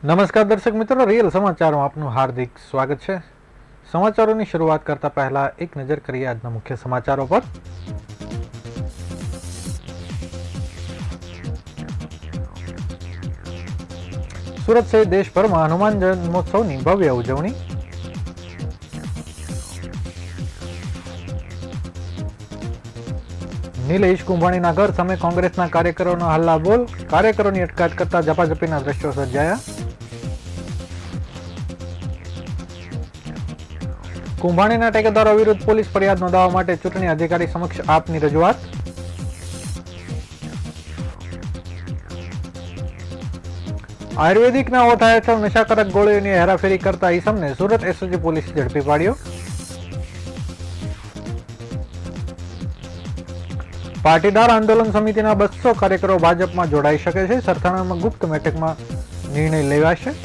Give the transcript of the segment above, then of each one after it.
નમસ્કાર દર્શક મિત્રો, રિયલ સમાચારમાં આપનું હાર્દિક સ્વાગત છે। સમાચારોની શરૂઆત કરતા પહેલા એક નજર કરીએ આજના મુખ્ય સમાચારો પર। સુરત સહિત દેશભરમાં હનુમાન જન્મોત્સવની ભવ્ય ઉજવણી। નિલેશ કુંભાણીના ઘર સામે કોંગ્રેસના કાર્યકરોનો હલ્લાબોલ, કાર્યકરોની અટકાયત કરતા ઝપાઝપીના દ્રશ્યો સર્જાયા। કુંભાણીના ટેકેદારો વિરુદ્ધ પોલીસ ફરિયાદ નોંધાવવા માટે ચૂંટણી અધિકારી સમક્ષ આપની રજૂઆત। આયુર્વેદિકના ઓઠા હેઠળ નશાકારક ગોળીઓની હેરાફેરી કરતા ઈસમને સુરત એસઓજી પોલીસે ઝડપી પાડ્યો। પાટીદાર આંદોલન સમિતિના 200 કાર્યકરો ભાજપમાં જોડાઈ શકે છે। સરથાણામાં ગુપ્ત બેઠકમાં નિર્ણય લેવાશે।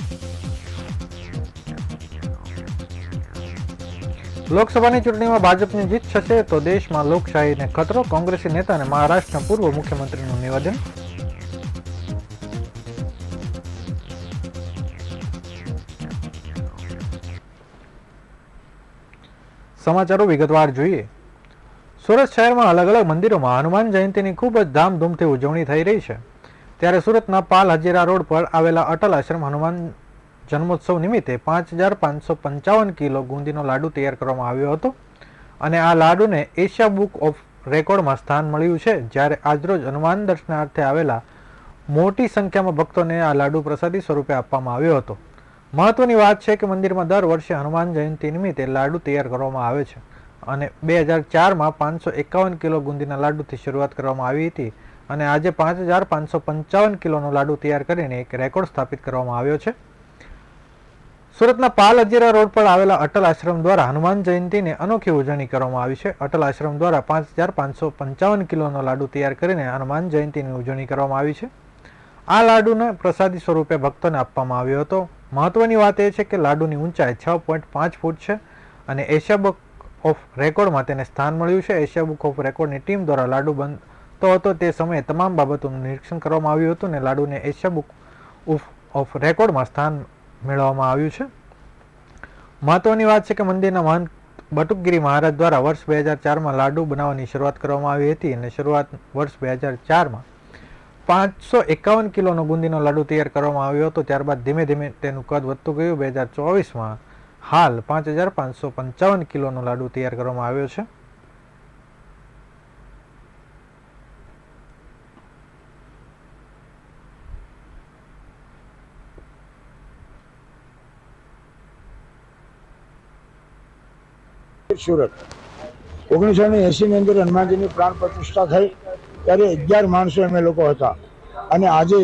લોકસભાની ચૂંટણીમાં ભાજપની જીત થશે તો દેશમાં લોકશાહીને ખતરો, કોંગ્રેસી નેતા અને મહારાષ્ટ્રના પૂર્વ મુખ્યમંત્રીનું નિવેદન। સમાચારો વિગતવાર જોઈએ। સુરત શહેરમાં અલગ અલગ મંદિરોમાં હનુમાન જયંતીની ખૂબ જ ધામધૂમથી ઉજવણી થઈ રહી છે। ત્યારે સુરતના પાલ હજીરા રોડ પર આવેલા અટલ આશ્રમ હનુમાન જન્મોત્સવ નિમિત્તે 5555 કિલો બુંદીનો લાડુ તૈયાર કરવામાં આવ્યો હતો અને આ લાડુને એશિયા બુક ઓફ રેકોર્ડમાં સ્થાન મળ્યું છે। જ્યારે આજરોજ હનુમાન દર્શનાર્થે આવેલા મોટી સંખ્યામાં ભક્તોને આ લાડુ પ્રસાદી સ્વરૂપે આપવામાં આવ્યો હતો। મહત્વની વાત છે કે મંદિરમાં દર વર્ષે હનુમાન જયંતિ નિમિત્તે લાડુ તૈયાર કરવામાં આવે છે અને 2004માં 551 કિલો બુંદીના લાડુથી શરૂઆત કરવામાં આવી હતી અને આજે 5555 કિલોનો લાડુ તૈયાર કરીને એક રેકોર્ડ સ્થાપિત કરવામાં આવ્યો છે। સુરતના પાલ હજીરા રોડ પર આવેલા અટલ આશ્રમ દ્વારા હનુમાન જયંતિની અનોખી ઉજવણી કરવામાં આવી છે। અટલ આશ્રમ દ્વારા 5555 કિલોનો લાડુ તૈયાર કરીને હનુમાન જયંતિની ઉજવણી કરવામાં આવી છે। આ લાડુને પ્રસાદી સ્વરૂપે ભક્તોને આપવામાં આવ્યો હતો। મહત્વની વાત એ છે કે લાડુની ઊંચાઈ 6.5 ફૂટ છે અને એશિયા બુક ઓફ રેકોર્ડમાં તેને સ્થાન મળ્યું છે। એશિયા બુક ઓફ રેકોર્ડની ટીમ દ્વારા લાડુ બનતો હતો તે સમયે તમામ બાબતોનું નિરીક્ષણ કરવામાં આવ્યું હતું અને લાડુને એશિયા બુક ઓફ રેકોર્ડમાં સ્થાન મેળવવામાં આવ્યું છે। મહત્વની વાત છે કે મંદિરના મહંત બટુકગીરી મહારાજ દ્વારા વર્ષ 2004માં લાડુ બનાવવાની શરૂઆત કરવામાં આવી હતી અને શરૂઆત વર્ષ 2004માં 551 કિલોનો બુંદીનો લાડુ તૈયાર કરવામાં આવ્યો હતો। ત્યારબાદ ધીમે ધીમે તેનું કદ વધતું ગયું। 2024માં હાલ 5555 કિલોનો લાડુ તૈયાર કરવામાં આવ્યો છે। સુરત 1980ની અંદર હનુમાનજીની પ્રાણ પ્રતિષ્ઠા થઈ ત્યારે 11 માણસો અમે લોકો હતા અને આજે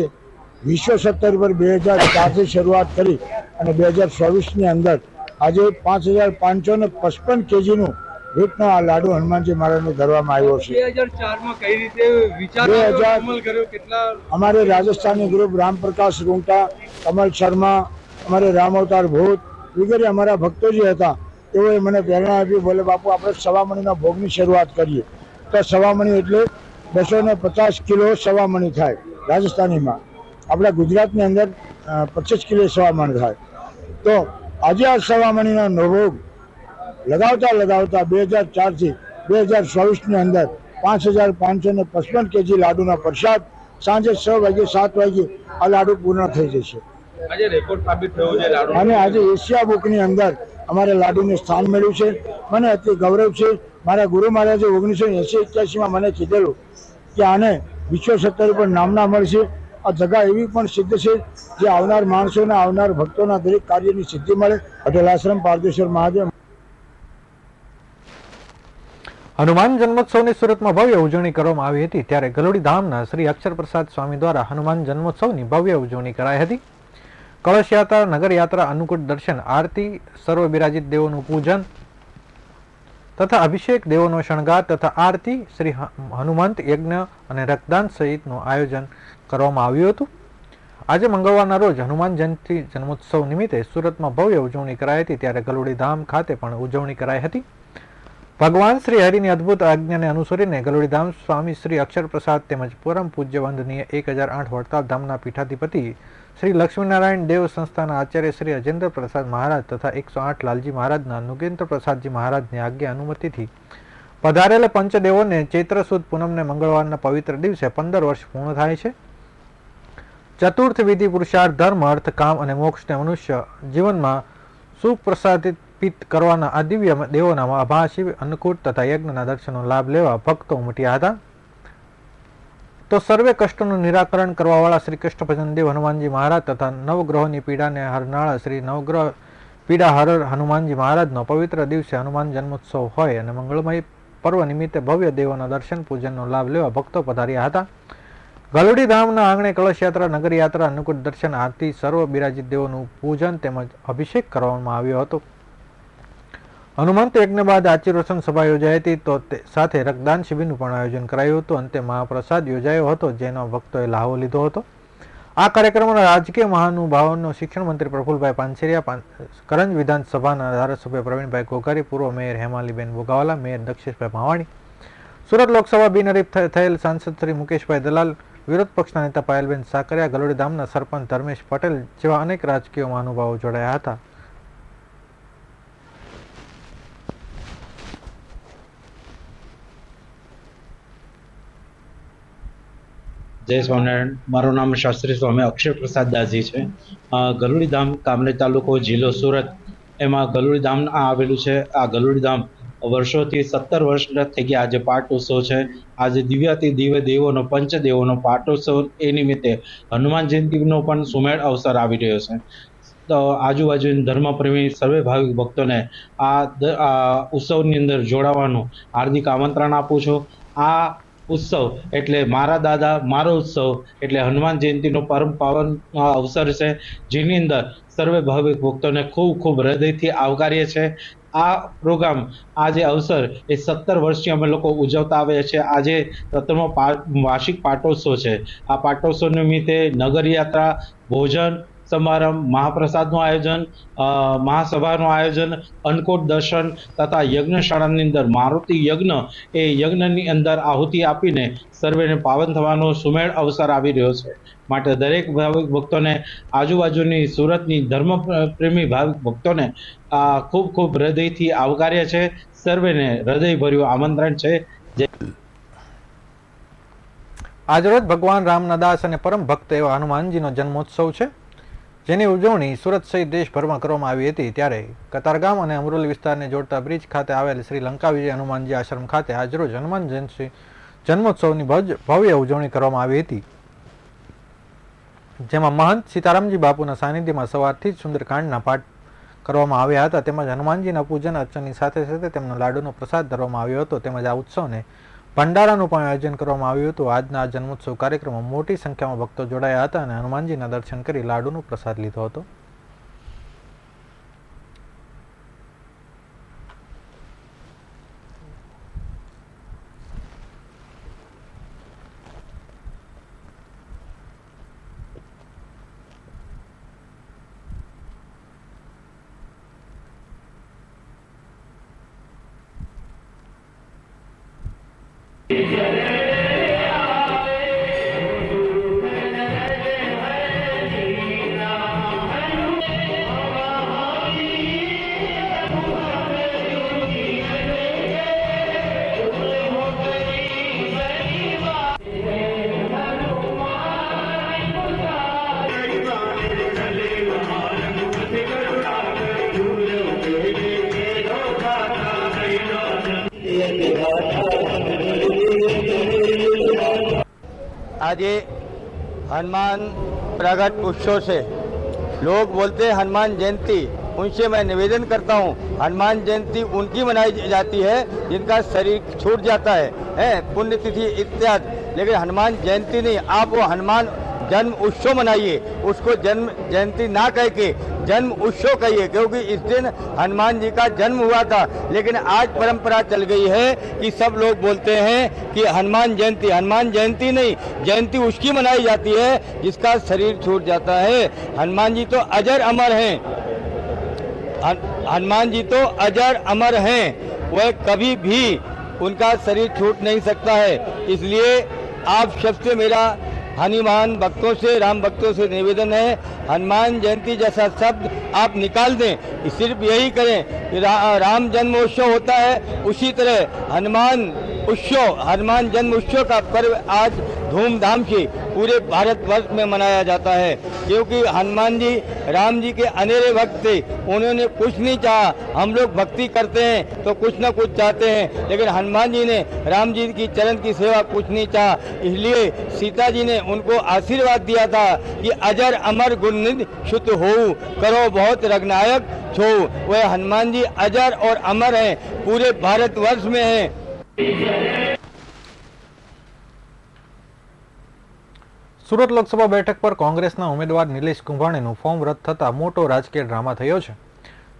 વિશ્વ સ્તર પર 2004થી શરૂઆત કરી અને 2024ની અંદર આજે 5555 કેજીનું વેટનો આ લાડુ હનુમાનજી મહારાજને ધરવામાં આવ્યો છે। 2004માં કઈ રીતે વિચાર અમલ કર્યો? કેટલા અમારે રાજસ્થાની ગ્રુપ રામપ્રકાશ રૂંગટા, કમલ શર્મા, અમારે રામ અવતાર ભૂત વગેરે અમારા ભક્તો જે હતા તેઓએ મને પ્રેરણા આપી, બોલે બાપુ આપણે સવામણીના ભોગની શરૂઆત કરીએ તો સવામણી એટલે 250 કિલો સવામણી થાય રાજસ્થાનીમાં, આપણા ગુજરાતની અંદર 25 કિલો સવામણ થાય। તો આજે આ સવામણીનો ભોગ લગાવતા લગાવતા 2004થી 2024ની અંદર 5555 કેજી લાડુના પ્રસાદ સાંજે 6 વાગે 7 વાગે આ લાડુ પૂર્ણ થઈ જશે। આજે રેકોર્ડ સાબિત થયો છે લાડુ અને આજે એશિયા બુકની અંદર અમારે લાડુને સ્થાન મળ્યું છે। મને અતિ ગૌરવ છે। મારા ગુરુ મહારાજે 1980-81માં મને કીધેલું કે આને વિશ્વ સ્તર પર નામના મળશે। આ જગા એવી પણ સિદ્ધ છે જે આવનાર માણસોને આવનાર ભક્તોના દરેક કાર્યની સિદ્ધિ મળે। અટલ આશ્રમ પારદેશ્વર મહાદેવ। હનુમાન જન્મોત્સવની સુરતમાં ભવ્ય ઉજવણી કરવામાં આવી હતી। ત્યારે ગલોડી ધામના શ્રી અક્ષરપ્રસાદ સ્વામી દ્વારા હનુમાન જન્મોત્સવની ભવ્ય ઉજવણી કરાઈ હતી। કળશ યાત્રા, નગર યાત્રા, અન્નકૂટ દર્શન, આરતી, સર્વ બિરાજિત દેવોનું પૂજન તથા અભિષેક, દેવોનો શણગાર તથા આરતી, શ્રી હનુમંત યજ્ઞ અને રક્તદાન સહિતનું આયોજન કરવામાં આવ્યું હતું। આજે મંગળવારના રોજ હનુમાન જયંતિ જન્મોત્સવ નિમિત્તે સુરતમાં ભવ્ય ઉજવણી કરાઈ હતી। ત્યારે ગલોડી ધામ ખાતે પણ ઉજવણી કરાઈ હતી। ભગવાન શ્રી હરિની અદ્ભુત આજ્ઞાને અનુસરીને ગલોડીધામ સ્વામી શ્રી અક્ષરપ્રસાદ તેમજ પરમ પૂજ્ય વંદનીય 1008 વડતાલ ધામના પીઠાધિપતિ શ્રી લક્ષ્મીનારાયણ દેવ સંસ્થાના આચાર્ય શ્રી અજેન્દ્ર પ્રસાદ મહારાજ તથા 108 લાલજી મહારાજના નુગેન્દ્ર પ્રસાદજી મહારાજની આજ્ઞા અનુમતિથી પધારેલા પંચદેવોને ચૈત્ર સુદ પૂનમને મંગળવારના પવિત્ર દિવસે 15 વર્ષ પૂર્ણ થાય છે. ચતુર્થ વિધિ પુરુષાર્થ ધર્મ અર્થ કામ અને મોક્ષને મનુષ્ય જીવનમાં સુખ પ્રસાદિત કરવાના આ દિવ્ય દેવોના આભાસી અન્નકૂટ તથા યજ્ઞના દર્શનનો લાભ લેવા ભક્તો ઉમટ્યા હતા. તો સર્વે કષ્ટોનું નિરાકરણ કરવાવાળા શ્રી કૃષ્ણ ભજન દેવ હનુમાનજી મહારાજ તથા નવગ્રહોની પીડાને હરનાળા શ્રી નવગ્રહ પીડા હરર હનુમાનજી મહારાજનો પવિત્ર દિવસે હનુમાન જન્મોત્સવ હોય અને મંગળમય પર્વ નિમિત્તે ભવ્ય દેવોના દર્શન પૂજનનો લાભ લેવા ભક્તો પધાર્યા હતા. ગલુડી ધામના આંગણે કળશયાત્રા, નગરયાત્રા, અન્નકૂટ દર્શન, આરતી, સર્વ બિરાજિત દેવોનું પૂજન તેમજ અભિષેક કરવામાં આવ્યો હતો. હનુમંત યજ્ઞ બાદ આચીરોશન સભા યોજાઈ હતી, તો સાથે રક્તદાન શિબિરનું પણ આયોજન કરાયું હતું. અંતે મહાપ્રસાદ યોજાયો હતો, જેનો ભક્તોએ લાહો લીધો હતો. આ કાર્યક્રમમાં રાજકીય મહાનુભાવોનો શિક્ષણ મંત્રી પ્રફુલભાઈ પાનસેરિયા, કરંજ વિધાનસભાના ધારાસભ્ય પ્રવીણભાઈ ઘોઘારી, પૂર્વ મેયર હેમાલીબેન બોગાવાલા, મેયર દક્ષેશભાઈ માવાણી, સુરત લોકસભા બિનહરીફ થયેલ સાંસદ શ્રી મુકેશભાઈ દલાલ, વિરોધ પક્ષના નેતા પાયલબેન સાકરિયા, ગલોડી ધામના સરપંચ ધર્મેશ પટેલ જેવા અનેક રાજકીય મહાનુભાવો જોડાયા હતા. જય સ્વામિનારાયણ. મારું નામ શાસ્ત્રી સ્વામી અક્ષય પ્રસાદ દાસજી છે. ગલુડી ધામ કામરેજ તાલુકો જિલ્લો સુરત, એમાં ગલુડી ધામ આવેલું છે. આ ગલુડી ધામ વર્ષોથી 17 વર્ષ થઈ ગયા. આજે પાટોત્સવ છે. આજે દિવ્યાતિ દિવ્ય દેવોનો પંચદેવોનો પાટોત્સવ, એ નિમિત્તે હનુમાન જયંતિનો પણ સુમેળ અવસર આવી રહ્યો છે. તો આજુબાજુ ધર્મપ્રેમી સર્વે ભાવિક ભક્તોને આ ઉત્સવની અંદર જોડાવાનું હાર્દિક આમંત્રણ આપું છું. આ ઉત્સવ એટલે મારા દાદા મારો ઉત્સવ એટલે હનુમાન જયંતિનો પરમ પાવન અવસર છે, જેની અંદર સર્વે ભાવિક ભક્તોને ખૂબ ખૂબ હૃદયથી આવકારીએ છીએ. આ પ્રોગ્રામ, આ જે અવસર એ 17 વર્ષથી અમે લોકો ઉજવતા આવ્યા છીએ. આજે 17મો વાર્ષિક પાટોત્સવ છે. આ પાટોત્સવ નિમિત્તે નગરયાત્રા, ભોજન સમારંભ, મહાપ્રસાદનું આયોજન, મહાસભાનું આયોજન, અન્નકૂટ દર્શન તથા યજ્ઞશાળાની અંદર મારુતિ યજ્ઞ, એ યજ્ઞની અંદર આહુતિ આપીને સર્વેને પાવન થવાનો સુમેળ અવસર આવી રહ્યો છે. માટે દરેક ભાવિક ભક્તોને, આજુબાજુની સુરતની ધર્મપ્રેમી ભાવિક ભક્તોને ખૂબ ખૂબ હૃદયથી આવકાર્ય છે. સર્વેને હૃદયભર્યું આમંત્રણ છે. આજરોજ ભગવાન રામના દાસ અને પરમ ભક્ત એવા હનુમાનજીનો જન્મોત્સવ છે, જેની ઉજવણી સુરત સહિત દેશભરમાં કરવામાં આવી હતી. ત્યારે કતારગામ અને અમરોલી વિસ્તારને જોડતા બ્રિજ ખાતે આવેલ શ્રી લંકા વિજય હનુમાનજી આશ્રમ ખાતે આજરોજ હનુમાન જન્મોત્સવની ભવ્ય ઉજવણી કરવામાં આવી હતી, જેમાં મહંત સીતારામજી બાપુના સાનિધ્યમાં સવારથી જ સુંદરકાંડના પાઠ કરવામાં આવ્યા હતા. તેમજ હનુમાનજીના પૂજન અર્ચનની સાથે સાથે તેમનો લાડુનો પ્રસાદ ધરવામાં આવ્યો હતો. તેમજ આ ઉત્સવને ભંડારાનું પણ આયોજન કરવામાં આવ્યું હતું. આજના આ જન્મોત્સવ કાર્યક્રમમાં મોટી સંખ્યામાં ભક્તો જોડાયા હતા અને હનુમાનજીના દર્શન કરી લાડુનો પ્રસાદ લીધો હતો. આજે हनुमान प्रगट उत्सव से लोग बोलते हैं हनुमान जयंती, उनसे मैं निवेदन करता हूँ हनुमान जयंती उनकी मनाई जाती है जिनका शरीर छूट जाता है पुण्यतिथि इत्यादि, लेकिन हनुमान जयंती नहीं। आप वो हनुमान जन्म उत्सव मनाइए, उसको जन्म जयंती ना कह के जन्म उत्सव कहिए, क्योंकि इस दिन हनुमान जी का जन्म हुआ था। लेकिन आज परंपरा चल गई है कि सब लोग बोलते हैं कि हनुमान जयंती नहीं, जयंती उसकी मनाई जाती है जिसका शरीर छूट जाता है। हनुमान जी तो अजर अमर हैं, हनुमान जी तो अजर अमर हैं, वह कभी भी उनका शरीर छूट नहीं सकता है। इसलिए आप सबसे मेरा हनुमान भक्तों से, राम भक्तों से निवेदन है, हनुमान जयंती जैसा शब्द आप निकाल दें। सिर्फ यही करें कि राम जन्मोत्सव होता है, उसी तरह हनुमान उत्सव, हनुमान जन्म उत्सव का पर्व आज धूमधाम से पूरे भारतवर्ष में मनाया जाता है, क्योंकि हनुमान जी राम जी के अनेरे भक्त थे। उन्होंने कुछ नहीं चाहा। हम लोग भक्ति करते हैं तो कुछ ना कुछ चाहते हैं, लेकिन हनुमान जी ने राम जी की चरण की सेवा कुछ नहीं चाहा। इसलिए सीता जी ने उनको आशीर्वाद दिया था कि अजर अमर गुणनिधि शुद्ध हो, करो बहुत रघुनायक छो। वह हनुमान जी अजर और अमर हैं, पूरे भारतवर्ष में हैं। સુરત લોકસભા બેઠક પર કોંગ્રેસના ઉમેદવાર નિલેશ કુંભાણીનું ફોર્મ રદ થતા મોટો રાજકીય ડ્રામા થયો છે.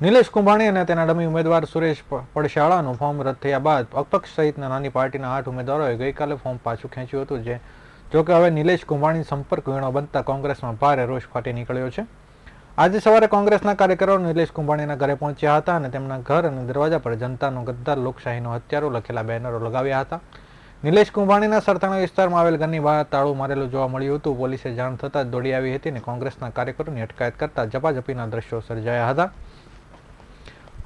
નિલેશ કુંભાણી અને તેના ડમી ઉમેદવાર સુરેશ પડશાળાનું ફોર્મ રદ થયા બાદ અપક્ષ સહિતના નાની પાર્ટીના 8 ઉમેદવારોએ ગઈકાલે ફોર્મ પાછું ખેંચ્યું હતું. જોકે હવે નિલેશ કુંભાણી સંપર્ક વીણો બનતા કોંગ્રેસમાં ભારે રોષ ફાટી નીકળ્યો છે. આજે સવારે કોંગ્રેસના કાર્યકરો નિલેશ કુંભાણીના ઘરે પહોંચ્યા હતા અને તેમના ઘર અને દરવાજા પર જનતાનો ગદ્દાર લોકશાહીનો હત્યારો લખેલા બેનરો લગાવ્યા હતા. નિલેશ કુંભાણીના સરથાણા વિસ્તારમાં આવેલ ઘરની બહાર તાળું મારેલું જોવા મળ્યું હતું. પોલીસે જાણ થતાં જ દોડી આવી હતી અને કોંગ્રેસના કાર્યકરોની અટકાયત કરતા ઝપાઝપીના દ્રશ્યો સર્જાયા હતા.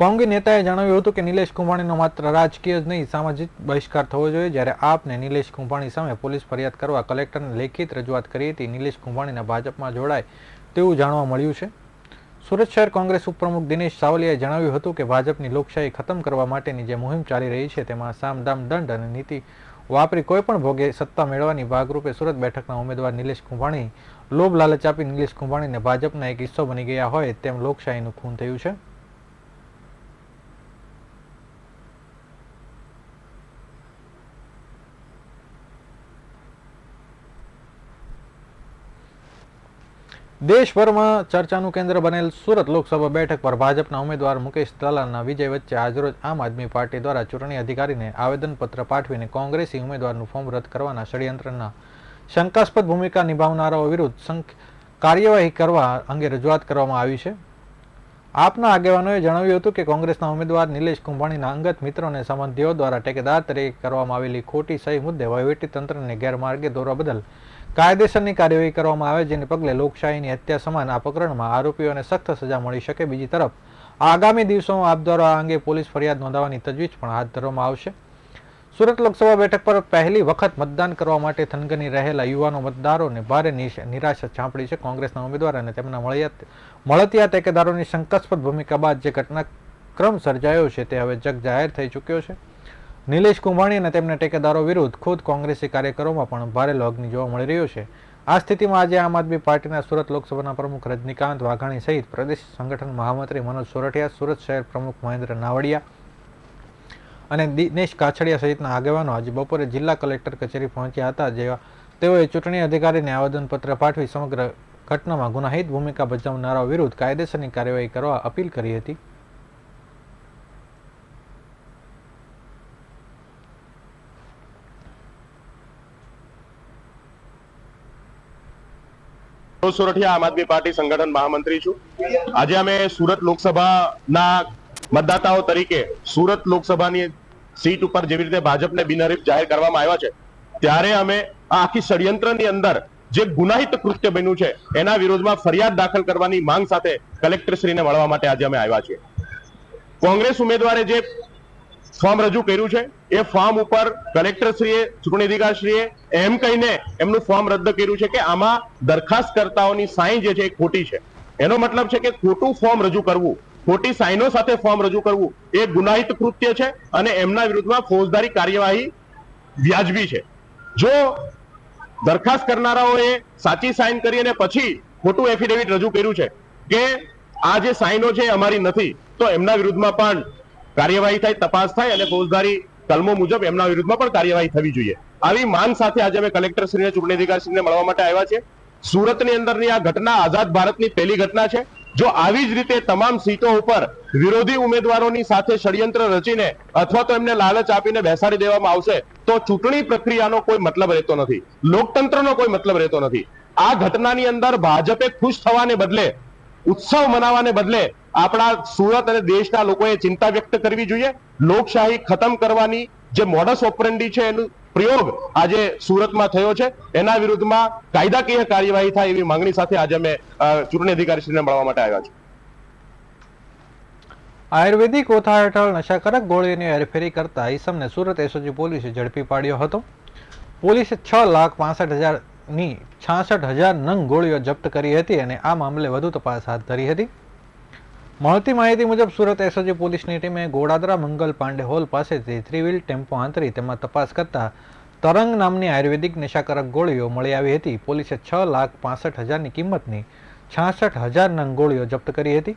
કોંગ્રેસ નેતાએ જણાવ્યું હતું કે નિલેશ કુંભાણીનો માત્ર રાજકીય જ નહીં, સામાજિક બહિષ્કાર થવો જોઈએ. જ્યારે આપને નિલેશ કુંભાણી સામે પોલીસ ફરિયાદ કરવા કલેક્ટરને લેખિત રજૂઆત કરી હતી. નિલેશ કુંભાણીના ભાજપમાં જોડાય તેવું જાણવા મળ્યું છે. સુરત શહેર કોંગ્રેસ ઉપપ્રમુખ દિનેશ સાવલિયાએ જણાવ્યું હતું કે ભાજપની લોકશાહી ખતમ કરવા માટેની જે મુહિમ ચાલી રહી છે તેમાં સામદામ દંડ અને નીતિ વાપરી કોઈપણ ભોગે સત્તા મેળવવાની ભાગરૂપે સુરત બેઠકના ઉમેદવાર નિલેશ કુંભાણી લોભ લાલચ આપી નિલેશ કુંભાણીને ભાજપના એક હિસ્સો બની ગયા હોય તેમ લોકશાહીનું ખૂન થયું છે. દેશભરમાં ચર્ચાનું કેન્દ્ર બનેલ સુરત લોકસભા બેઠક પર ભાજપના ઉમેદવાર મુકેશ દલાલના વિજય વચ્ચે આજરોજ આમ આદમી પાર્ટી દ્વારા ચૂંટણી અધિકારીને આવેદનપત્ર પાઠવીને કોંગ્રેસી ઉમેદવારનું ફોર્મ રદ કરવાના ષડયંત્રના શંકાસ્પદ ભૂમિકા નિભાવનારાઓ વિરુદ્ધ કાર્યવાહી કરવા અંગે રજૂઆત કરવામાં આવી છે. આપના આગેવાનોએ જણાવ્યું હતું કે કોંગ્રેસના ઉમેદવાર નિલેશ કુંભાણીના અંગત મિત્રો અને સંબંધીઓ દ્વારા ટેકેદાર તરીકે કરવામાં આવેલી ખોટી સહી મુદ્દે વહીવટીતંત્રને ગેરમાર્ગે દોરવા બદલ કાયદેસરની કાર્યવાહી કરવામાં આવે, જેને પગલે લોકશાહીની હત્યા સમાન આ પ્રકરણમાં આરોપીઓને સખ્ત સજા મળી શકે. બીજી તરફ આગામી દિવસોમાં આપ દ્વારા આ અંગે પોલીસ ફરિયાદ નોંધવાની તજવીજ પણ હાથ ધરવામાં આવશે. સુરત લોકસભા બેઠક પર પહેલી વખત મતદાન કરવા માટે થનગની રહેલા યુવાનો મતદારોને ભારે નિરાશા ચાંપડી છે. કોંગ્રેસના ઉમેદવાર અને તેમના મળતિયા ટેકેદારોની શંકાસ્પદ ભૂમિકા બાદ જે ઘટનાક્રમ સર્જાયો છે તે હવે જગ જાહેર થઈ ચૂક્યો છે. નિલેશ કુંભાણી અને તેમના ટેકેદારો વિરુદ્ધ ખુદ કોંગ્રેસી કાર્યકરોમાં પણ ભારેલો અગ્નિ જોવા મળી રહ્યો છે. આ સ્થિતિમાં આજે આમ આદમી પાર્ટીના સુરત લોકસભાના પ્રમુખ રજનીકાંત વાઘાણી સહિત પ્રદેશ સંગઠન મહામંત્રી મનોજ સોરઠિયા, સુરત શહેર પ્રમુખ મહેન્દ્ર નાવડિયા અને દિનેશ કાછડિયા સહિતના આગેવાનો આજે બપોરે જિલ્લા કલેક્ટર કચેરી પહોંચ્યા હતા. તેઓએ ચૂંટણી અધિકારીને આવેદનપત્ર પાઠવી સમગ્ર ઘટનામાં ગુનાહિત ભૂમિકા ભજવનારાઓ વિરુદ્ધ કાયદેસરની કાર્યવાહી કરવા અપીલ કરી હતી. સોરઠિયા, આમ આદમી પાર્ટી સંગઠન મહામંત્રી છું. આજે અમે સુરત લોકસભાના મતદાતાઓ તરીકે સુરત લોકસભાની સીટ ઉપર જેવી રીતે ભાજપને બિનહરીફ જાહેર કરવામાં આવ્યા છે, ત્યારે અમે આ આખી ષડયંત્રની અંદર જે ગુનાહિત કૃત્ય બન્યું છે એના વિરોધમાં ફરિયાદ દાખલ કરવાની માંગ સાથે કલેક્ટરશ્રીને મળવા માટે આજે અમે આવ્યા છીએ. કોંગ્રેસ ઉમેદવારે જે ફોર્મ રજૂ કર્યું છે એ ફોર્મ ઉપર કલેક્ટરશ્રીએ, ચૂંટણી અધિકારીશ્રીએ એમ કહીને એમનું ફોર્મ રદ કર્યું છે કે આમાં દરખાસ્તકર્તાઓની સાઈન જે છે એ ખોટી છે. એનો મતલબ છે કે ખોટું ફોર્મ રજૂ કરવું, ખોટી સાઈનો સાથે ફોર્મ રજૂ કરવું એ ગુનાહિત કૃત્ય છે અને એમના વિરુદ્ધમાં ફોજદારી કાર્યવાહી વ્યાજબી છે. જો દરખાસ્ત કરનારાઓએ સાચી સાઈન કરી અને પછી ખોટું એફિડેવિટ રજૂ કર્યું છે કે આ જે સાઈનો છે અમારી નથી, તો એમના વિરુદ્ધમાં પણ કાર્યવાહી થાય, તપાસ થાય અને ફોજદારી કલમો મુજબ એમના વિરુદ્ધમાં પણ કાર્યવાહી થવી જોઈએ. આવી માંગ સાથે આજે અમે કલેક્ટરશ્રીને, ચૂંટણી અધિકારીશ્રીને મળવા માટે આવ્યા છે. સુરતની અંદરની આ ઘટના આઝાદ ભારતની પહેલી ઘટના છે. જો આવી જ રીતે તમામ સીટો ઉપર વિરોધી ઉમેદવારોની સાથે ષડયંત્ર રચીને અથવા તો એમને લાલચ આપીને બેસાડી દેવામાં આવશે તો ચૂંટણી પ્રક્રિયાનો કોઈ મતલબ રહેતો નથી, લોકતંત્રનો કોઈ મતલબ રહેતો નથી. આ ઘટનાની અંદર ભાજપે ખુશ થવાને બદલે, ઉત્સવ મનાવવાને બદલે આપણા સુરત અને દેશના લોકોએ ચિંતા વ્યક્ત કરવી જોઈએ. લોકશાહી ખતમ કરવાની જે મોડસ ઓપરેન્ડી છે એનું પ્રયોગ આજે સુરતમાં થયો છે એના વિરુદ્ધમાં કાયદાકીય કાર્યવાહી થાય એવી માંગણી સાથે આજે અમે ચૂંટણી અધિકારીશ્રીને મળવા માટે આવ્યા છે. આયુર્વેદિક ઓથા હેઠળ નશાકારક ગોળીઓની હેરફેરી કરતા ઈસમને સુરત એસઓજી પોલીસે ઝડપી પાડ્યો હતો. પોલીસે 6,65,000ની 66,000 નંગ ગોળીઓ જપ્ત કરી હતી અને આ મામલે વધુ તપાસ હાથ ધરી હતી. મળતી માહિતી મુજબ સુરત એસઓજી પોલીસની ટીમે ગોડાદરા મંગલ પાંડે હોલ પાસેથી 3 વ્હીલ ટેમ્પો આંતરી તેમાં તપાસ કરતા તરંગ નામની આયુર્વેદિક નશાકારક ગોળીઓ મળી આવી હતી. પોલીસે 6,65,000ની કિંમતની 66,000 નંગ ગોળીઓ જપ્ત કરી હતી.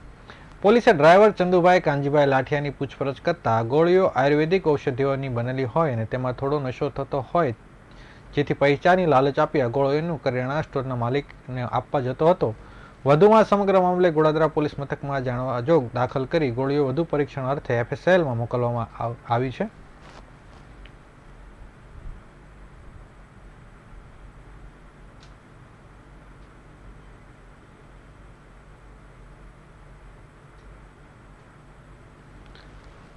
પોલીસે ડ્રાઈવર ચંદુભાઈ કાંજીભાઈ લાઠિયાની પૂછપરછ કરતા ગોળીઓ આયુર્વેદિક ઔષધિઓની બનેલી હોય અને તેમાં થોડો નશો થતો હોય જેથી પૈસાની લાલચ આપી આ ગોળીઓનું કરિયાણા સ્ટોરના માલિકને આપવા જતો હતો. વધુમાં સમગ્ર મામલે ગોડાદરા પોલીસ મથકમાં જાણવા જોગ દાખલ કરી ગોળીઓ વધુ પરીક્ષણ અર્થે FSLમાં મોકલવામાં આવી છે.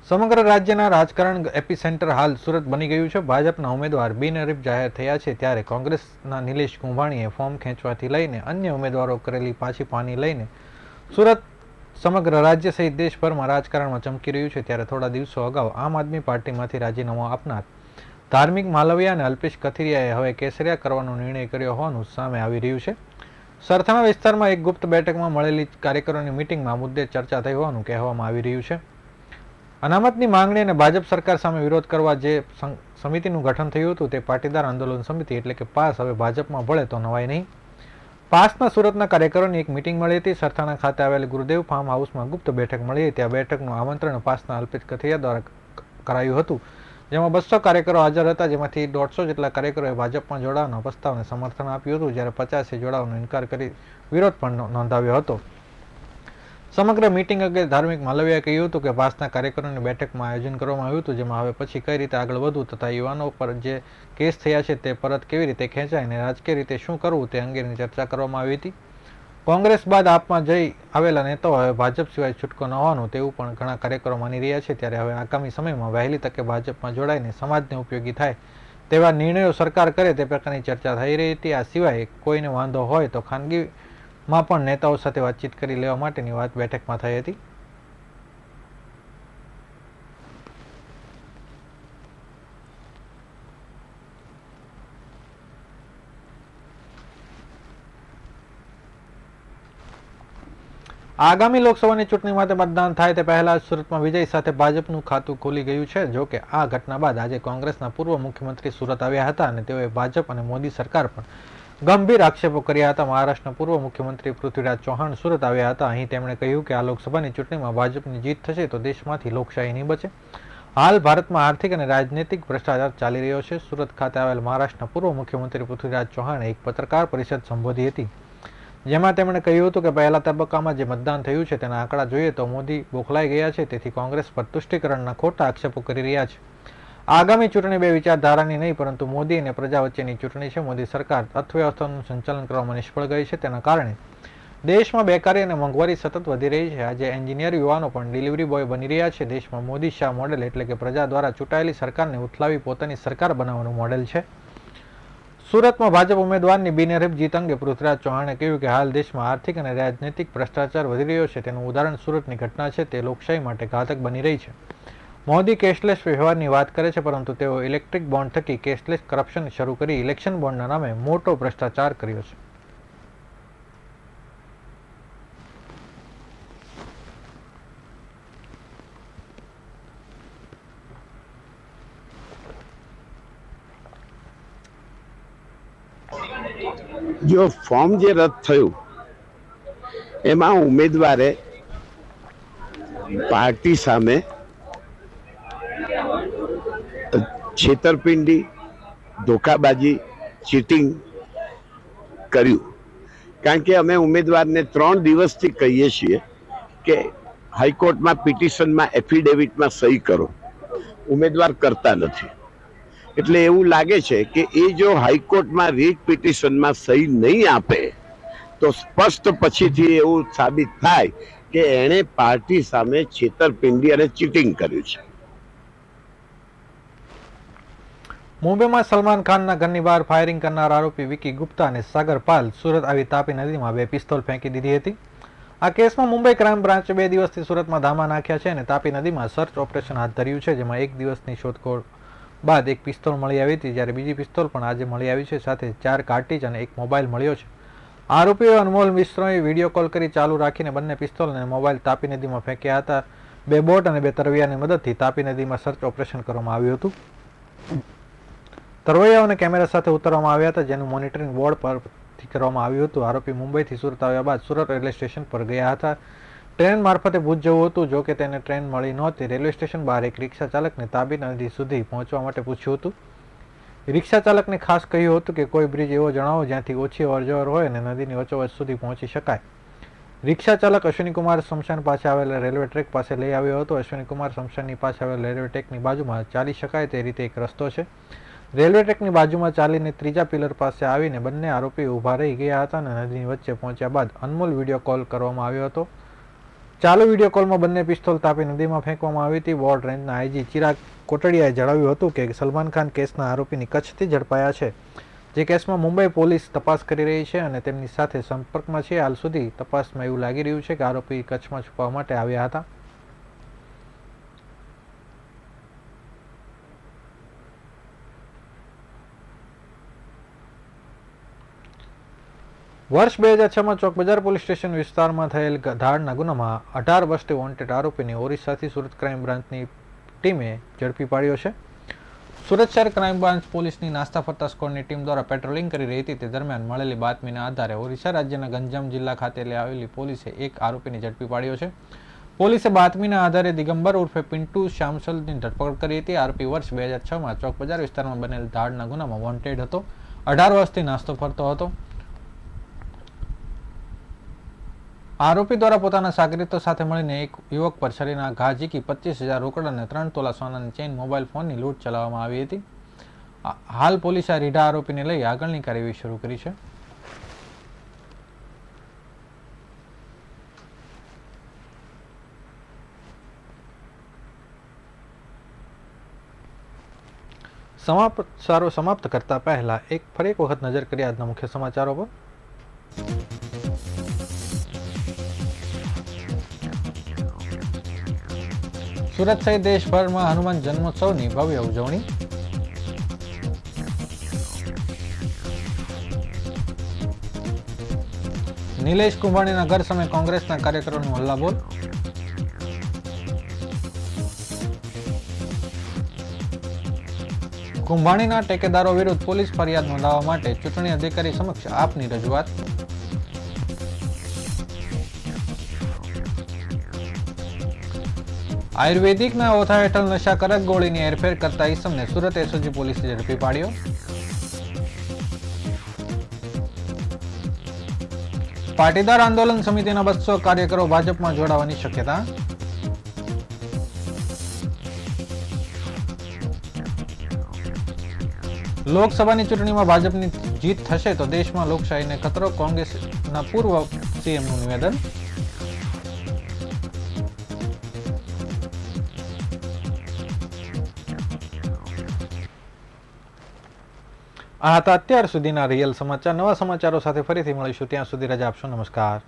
સમગ્ર રાજ્યના રાજકારણ એપિસેન્ટર હાલ સુરત બની ગયું છે. ભાજપના ઉમેદવાર બિનહરીફ જાહેર થયા છે ત્યારે કોંગ્રેસના નિલેશ કુંભાણીએ ફોર્મ ખેંચવાથી લઈને અન્ય ઉમેદવારો કરેલી પાછી પાની લઈને સુરત સમગ્ર રાજ્ય સહિત દેશભરમાં રાજકારણમાં ચમકી રહ્યું છે. ત્યારે થોડા દિવસો અગાઉ આમ આદમી પાર્ટીમાંથી રાજીનામું આપનાર ધાર્મિક માલવિયા અને અલ્પેશ કથિરિયાએ હવે કેસરિયા કરવાનો નિર્ણય કર્યો હોવાનું સામે આવી રહ્યું છે. સરથાણા વિસ્તારમાં એક ગુપ્ત બેઠકમાં મળેલી કાર્યકરોની મિટિંગમાં મુદ્દે ચર્ચા થઈ હોવાનું કહેવામાં આવી રહ્યું છે. અનામતની માંગણી અને ભાજપ સરકાર સામે વિરોધ કરવા જે સમિતિનું ગઠન થયું હતું તે પાટીદાર આંદોલન સમિતિ એટલે કે પાસ હવે ભાજપમાં ભળે તો નવાઈ નહીં. પાસના સુરતના કાર્યકરોની એક મિટિંગ મળી હતી. સરથાણા ખાતે આવેલ ગુરુદેવ ફાર્મ હાઉસમાં ગુપ્ત બેઠક મળી હતી. આ બેઠકનું આમંત્રણ પાસના અલ્પેશ કથિરિયા દ્વારા કરાયું હતું, જેમાં 200 કાર્યકરો હાજર હતા, જેમાંથી 150 જેટલા કાર્યકરોએ ભાજપમાં જોડાવાના પ્રસ્તાવને સમર્થન આપ્યું હતું, જ્યારે 50એ જોડાવાનો ઇનકાર કરી વિરોધ પણ નોંધાવ્યો હતો. સમગ્ર મિટિંગ અંગે ધાર્મિક માલવિયાએ કહ્યું હતું કે પાસના કાર્યકરોની બેઠકમાં આયોજન કરવામાં આવ્યું હતું, જેમાં હવે પછી કઈ રીતે આગળ વધવું તથા યુવાનો પર જે કેસ થયા છે તે પરત કેવી રીતે ખેંચાય અને રાજકીય રીતે શું કરવું તે અંગેની ચર્ચા કરવામાં આવી હતી. કોંગ્રેસ બાદ આપમાં જઈ આવેલા નેતાઓ હવે ભાજપ સિવાય છૂટકો ન હોવાનું તેવું પણ ઘણા કાર્યકરો માની રહ્યા છે. ત્યારે હવે આગામી સમયમાં વહેલી તકે ભાજપમાં જોડાઈને સમાજને ઉપયોગી થાય તેવા નિર્ણયો સરકાર કરે તે પ્રકારની ચર્ચા થઈ રહી હતી. આ સિવાય કોઈને વાંધો હોય તો ખાનગીમાં પણ નેતાઓ સાથે વાતચીત કરી લેવા માટેની વાત બેઠકમાં થઈ હતી. આગામી લોકસભાની ચૂંટણી માટે મતદાન થાય તે પહેલા સુરતમાં વિજય સાથે ભાજપનું ખાતું ખુલી ગયું છે. જો કે આ ઘટના બાદ આજે કોંગ્રેસના પૂર્વ મુખ્યમંત્રી સુરત આવ્યા હતા અને તેઓએ ભાજપ અને મોદી સરકાર પર ગંભીર આક્ષેપો કર્યા હતા. મહારાષ્ટ્રના પૂર્વ મુખ્યમંત્રી પૃથ્વીરાજ ચૌહાણ સુરત આવ્યા હતા. અહીં તેમણે કહ્યું કે આ લોકસભાની ચૂંટણીમાં ભાજપની જીત થશે તો દેશમાંથી લોકશાહી નહીં બચે. હાલ ભારતમાં આર્થિક અને રાજનૈતિક ભ્રષ્ટાચાર ચાલી રહ્યો છે. સુરત ખાતે આવેલ મહારાષ્ટ્રના પૂર્વ મુખ્યમંત્રી પૃથ્વીરાજ ચૌહાણે એક પત્રકાર પરિષદ સંબોધી હતી, જેમાં તેમણે કહ્યું હતું કે પહેલા તબક્કામાં જે મતદાન થયું છે તેના આંકડા જોઈએ તો મોદી બોખલાઈ ગયા છે, તેથી કોંગ્રેસ પર તુષ્ટિકરણના ખોટા આક્ષેપો કરી રહ્યા છે. આગામી ચૂંટણી બે વિચારધારાની નહીં પરંતુ મોદી અને પ્રજા વચ્ચેની ચૂંટણી છે. મોદી સરકાર અર્થવ્યવસ્થાનું સંચાલન કરવામાં નિષ્ફળ ગઈ છે, તેના કારણે દેશમાં બેકારી અને મોંઘવારી સતત વધી રહી છે. આજે એન્જિનિયર યુવાનો પણ ડિલિવરી બોય બની રહ્યા છે. દેશમાં મોદી શાહ મોડેલ એટલે કે પ્રજા દ્વારા ચૂંટાયેલી સરકારને ઉથલાવી પોતાની સરકાર બનાવવાનું મોડેલ છે. સુરતમાં ભાજપ ઉમેદવારની બિનહરીફ જીત અંગે પૃથ્વીરાજ ચૌહાણે કહ્યું કે હાલ દેશમાં આર્થિક અને રાજનૈતિક ભ્રષ્ટાચાર વધી રહ્યો છે. તેનું ઉદાહરણ સુરતની ઘટના છે. તે લોકશાહી માટે ઘાતક બની રહી છે. મોદી કેશલેસ વ્યવહારની વાત કરે છે, પરંતુ તેઓ ઇલેક્ટ્રિક બોન્ડ થકી કેશલેસ કરપ્શન શરૂ કરી ઇલેક્શન બોન્ડના નામે મોટો ભ્રષ્ટાચાર કર્યો છે. જો ફોર્મ જે રદ થયું એમાં ઉમેદવારે પાર્ટી સામે છેતરપિંડી, ધોકાબાજી, ચીટિંગ કર્યું. કારણ કે અમે ઉમેદવારને 3 દિવસથી કહીએ છીએ કે હાઈકોર્ટમાં પિટિશનમાં એફિડેવિટમાં સહી કરો. ઉમેદવાર કરતા નથી. એટલે એવું લાગે છે કે એ જો હાઈકોર્ટમાં રીટ પિટિશનમાં સહી નહીં આપે તો સ્પષ્ટ પછીથી એવું સાબિત થાય કે એણે પાર્ટી સામે છેતરપિંડી અને ચીટિંગ કર્યું છે. મુંબઈમાં સલમાન ખાનના ઘરની બહાર ફાયરિંગ કરનાર આરોપી વિકી ગુપ્તા અને સાગર પાલ સુરત આવી તાપી નદીમાં 2 પિસ્તોલ ફેંકી દીધી હતી. આ કેસમાં મુંબઈ ક્રાઇમ બ્રાન્ચે 2 દિવસથી સુરતમાં ધામા નાખ્યા છે અને તાપી નદીમાં સર્ચ ઓપરેશન હાથ ધર્યું છે, જેમાં 1 દિવસની શોધખોળ બાદ 1 પિસ્તોલ મળી આવી હતી, જ્યારે બીજી પિસ્તોલ પણ આજે મળી આવી છે. સાથે 4 કાર્ટીજ અને 1 મોબાઈલ મળ્યો છે. આરોપીઓ અનમોલ મિશ્રોએ વિડીયો કોલ કરી ચાલુ રાખીને બંને પિસ્તોલ અને મોબાઈલ તાપી નદીમાં ફેંક્યા હતા. 2 બોટ અને 2 તરવૈયાની મદદથી તાપી નદીમાં સર્ચ ઓપરેશન કરવામાં આવ્યું હતું. તરવૈયાઓને કેમેરા સાથે ઉતારવામાં આવ્યા હતા, જેનું મોનિટરિંગ બોર્ડ પરથી કરવામાં આવ્યું હતું. આરોપી મુંબઈથી સુરત આવ્યા બાદ સુરત રેલવે સ્ટેશન પર ગયા હતા. ટ્રેન મારફતે ભુજ જવું હતું, જો કે તેને ટ્રેન મળી નહોતી. રેલવે સ્ટેશન બહાર એક રિક્ષા ચાલકને તાપી નદી સુધી પહોંચવા માટે પૂછ્યું હતું. રિક્ષા ચાલકને ખાસ કહ્યું હતું કે કોઈ બ્રિજ એવો જણાવો જ્યાંથી ઓછી અવરજવર હોય અને નદીની વચ્ચોવચ સુધી પહોંચી શકાય. રિક્ષા ચાલક અશ્વિનીકુમાર શમશાન પાસે આવેલા રેલવે ટ્રેક પાસે લઈ આવ્યો હતો. અશ્વિનીકુમાર શમશાનની પાસે આવેલા રેલવે ટ્રેકની બાજુમાં ચાલી શકાય તે રીતે એક રસ્તો છે. રેલવે ટ્રેકની બાજુમાં ચાલીને ત્રીજા પિલર પાસે આવીને બંને આરોપીઓ ઊભા રહી ગયા હતા અને નદીની વચ્ચે પહોંચ્યા બાદ અનમોલ વિડીયો કોલ કરવામાં આવ્યો હતો. ચાલુ વિડીયો કોલમાં બંને પિસ્તોલ તાપી નદીમાં ફેંકવામાં આવી હતી. બોર્ડ રેન્જના આઈજી ચિરાગ કોટડિયાએ જણાવ્યું હતું કે સલમાન ખાન કેસના આરોપીની કચ્છથી ઝડપાયા છે, જે કેસમાં મુંબઈ પોલીસ તપાસ કરી રહી છે અને તેમની સાથે સંપર્કમાં છે. હાલ સુધી તપાસમાં એવું લાગી રહ્યું છે કે આરોપી કચ્છમાં છુપાવવા માટે આવ્યા હતા. વર્ષ 2006માં ચોક બજાર પોલીસ સ્ટેશન વિસ્તારમાં થયેલ ધાડના ગુનામાં 18 વર્ષથી વોન્ટેડ આરોપીને ઓરિસ્સાથી સુરત ક્રાઇમ બ્રાન્ચની ટીમે ઝડપી પાડ્યો છે. સુરત શહેર ક્રાઇમ બ્રાન્ચ પોલીસની નાસ્તા ફરતા સ્કોડની ટીમ દ્વારા પેટ્રોલિંગ કરી રહી હતી. તે દરમિયાન મળેલી બાતમીના આધારે ઓરિસ્સા રાજ્યના ગંજામ જિલ્લા ખાતે આવેલી પોલીસે એક આરોપીને ઝડપી પાડ્યો છે. પોલીસે બાતમીના આધારે દિગંબર ઉર્ફે પિન્ટુ શામસલની ધરપકડ કરી હતી. આરોપી વર્ષ 2006માં ચોક બજાર વિસ્તારમાં બનેલ ધાડના ગુનામાં વોન્ટેડ હતો. 18 વર્ષથી નાસ્તો ફરતો હતો. આરોપી દ્વારા પોતાના સાગરીતો સાથે મળીને એક યુવક પર શરીરના ઘા ઝીકી 25,000 રોકડ અને 3 તોલા સોનાની ચેઇન, મોબાઈલ ફોનની લૂંટ ચલાવવામાં આવી હતી. હાલ પોલીસે આ રીઢા આરોપીને લઈ આગળની કાર્યવાહી શરૂ કરી છે. સમાચારો સમાપ્ત કરતા પહેલા ફરી એક વખત નજર કરીએ આજના મુખ્ય સમાચારો પર. સુરત સહિત દેશભરમાં હનુમાન જન્મોત્સવની ભવ્ય ઉજવણી. નિલેશ કુંભાણીના ઘર સામે કોંગ્રેસના કાર્યકરોનું હલ્લાબોલ. કુંભાણીના ટેકેદારો વિરુદ્ધ પોલીસ ફરિયાદ નોંધાવવા માટે ચૂંટણી અધિકારી સમક્ષ આપની રજૂઆત. આયુર્વેદિકના ઓથા હેઠળ નશાકારક ગોળીની હેરફેર કરતા ઈસમને સુરત એસઓજી પોલીસે ઝડપી પાડ્યો. પાટીદાર આંદોલન સમિતિના 200 કાર્યકરો ભાજપમાં જોડાવાની શક્યતા. લોકસભાની ચૂંટણીમાં ભાજપની જીત થશે તો દેશમાં લોકશાહીને ખતરો, કોંગ્રેસના પૂર્વ સીએમનું નિવેદન. આ હતા અત્યાર સુધીના રિયલ સમાચાર. નવા સમાચારો સાથે ફરીથી મળીશું. ત્યાં સુધી રજા આપશો. નમસ્કાર.